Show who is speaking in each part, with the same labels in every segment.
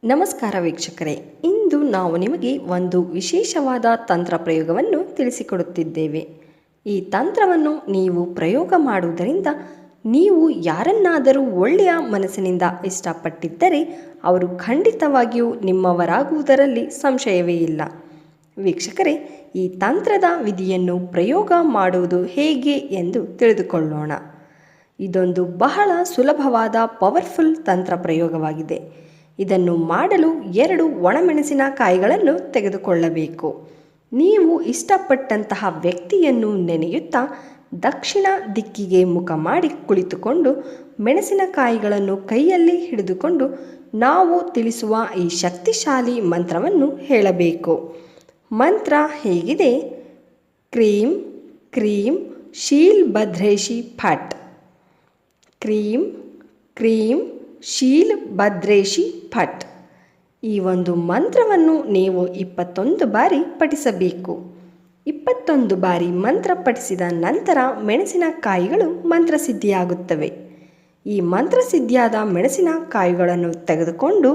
Speaker 1: ನಮಸ್ಕಾರ ವೀಕ್ಷಕರೇ, ಇಂದು ನಾವು ನಿಮಗೆ ಒಂದು ವಿಶೇಷವಾದ ತಂತ್ರ ಪ್ರಯೋಗವನ್ನು ತಿಳಿಸಿಕೊಡುತ್ತಿದ್ದೇವೆ. ಈ ತಂತ್ರವನ್ನು ನೀವು ಪ್ರಯೋಗ ಮಾಡುವುದರಿಂದ ನೀವು ಯಾರನ್ನಾದರೂ ಒಳ್ಳೆಯ ಮನಸ್ಸಿನಿಂದ ಇಷ್ಟಪಟ್ಟಿದ್ದರೆ ಅವರು ಖಂಡಿತವಾಗಿಯೂ ನಿಮ್ಮವರಾಗುವುದರಲ್ಲಿ ಸಂಶಯವೇ ಇಲ್ಲ. ವೀಕ್ಷಕರೇ, ಈ ತಂತ್ರದ ವಿಧಿಯನ್ನು ಪ್ರಯೋಗ ಮಾಡುವುದು ಹೇಗೆ ಎಂದು ತಿಳಿದುಕೊಳ್ಳೋಣ. ಇದೊಂದು ಬಹಳ ಸುಲಭವಾದ ಪವರ್ಫುಲ್ ತಂತ್ರ ಪ್ರಯೋಗವಾಗಿದೆ. ಇದನ್ನು ಮಾಡಲು 2 ಒಣಮೆಣಸಿನಕಾಯಿಗಳನ್ನು ತೆಗೆದುಕೊಳ್ಳಬೇಕು. ನೀವು ಇಷ್ಟಪಟ್ಟಂತಹ ವ್ಯಕ್ತಿಯನ್ನು ನೆನೆಯುತ್ತಾ ದಕ್ಷಿಣ ದಿಕ್ಕಿಗೆ ಮುಖ ಮಾಡಿ ಕುಳಿತುಕೊಂಡು ಮೆಣಸಿನಕಾಯಿಗಳನ್ನು ಕೈಯಲ್ಲಿ ಹಿಡಿದುಕೊಂಡು ನಾವು ತಿಳಿಸುವ ಈ ಶಕ್ತಿಶಾಲಿ ಮಂತ್ರವನ್ನು ಹೇಳಬೇಕು. ಮಂತ್ರ ಹೇಗಿದೆ: ಕ್ರೀಂ ಕ್ರೀಂ ಶೀಲ್ ಭದ್ರೇಶಿ ಫಟ್. ಕ್ರೀಂ ಕ್ರೀಂ ಶೀಲ್ ಭದ್ರೇಶಿ ಫಟ್. ಈ ಒಂದು ಮಂತ್ರವನ್ನು ನೀವು 21 ಬಾರಿ ಪಠಿಸಬೇಕು. 21 ಬಾರಿ ಮಂತ್ರ ಪಠಿಸಿದ ನಂತರ ಮೆಣಸಿನಕಾಯಿಗಳು ಮಂತ್ರಸಿದ್ಧಿಯಾಗುತ್ತವೆ. ಈ ಮಂತ್ರಸಿದ್ಧಿಯಾದ ಮೆಣಸಿನಕಾಯಿಗಳನ್ನು ತೆಗೆದುಕೊಂಡು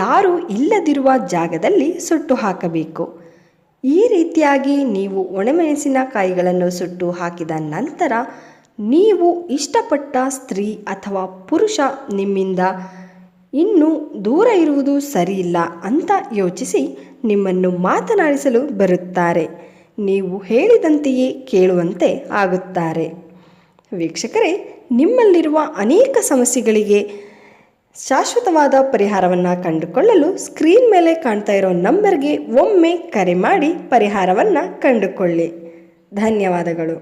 Speaker 1: ಯಾರೂ ಇಲ್ಲದಿರುವ ಜಾಗದಲ್ಲಿ ಸುಟ್ಟು ಹಾಕಬೇಕು. ಈ ರೀತಿಯಾಗಿ ನೀವು ಒಣಮೆಣಸಿನಕಾಯಿಗಳನ್ನು ಸುಟ್ಟು ಹಾಕಿದ ನಂತರ ನೀವು ಇಷ್ಟಪಟ್ಟ ಸ್ತ್ರೀ ಅಥವಾ ಪುರುಷ ನಿಮ್ಮಿಂದ ಇನ್ನೂ ದೂರ ಇರುವುದು ಸರಿಯಿಲ್ಲ ಅಂತ ಯೋಚಿಸಿ ನಿಮ್ಮನ್ನು ಮಾತನಾಡಿಸಲು ಬರುತ್ತಾರೆ. ನೀವು ಹೇಳಿದಂತೆಯೇ ಕೇಳುವಂತೆ ಆಗುತ್ತಾರೆ. ವೀಕ್ಷಕರೇ, ನಿಮ್ಮಲ್ಲಿರುವ ಅನೇಕ ಸಮಸ್ಯೆಗಳಿಗೆ ಶಾಶ್ವತವಾದ ಪರಿಹಾರವನ್ನು ಕಂಡುಕೊಳ್ಳಲು ಸ್ಕ್ರೀನ್ ಮೇಲೆ ಕಾಣ್ತಾ ಇರೋ ನಂಬರ್ಗೆ ಒಮ್ಮೆ ಕರೆ ಮಾಡಿ ಪರಿಹಾರವನ್ನು ಕಂಡುಕೊಳ್ಳಿ. ಧನ್ಯವಾದಗಳು.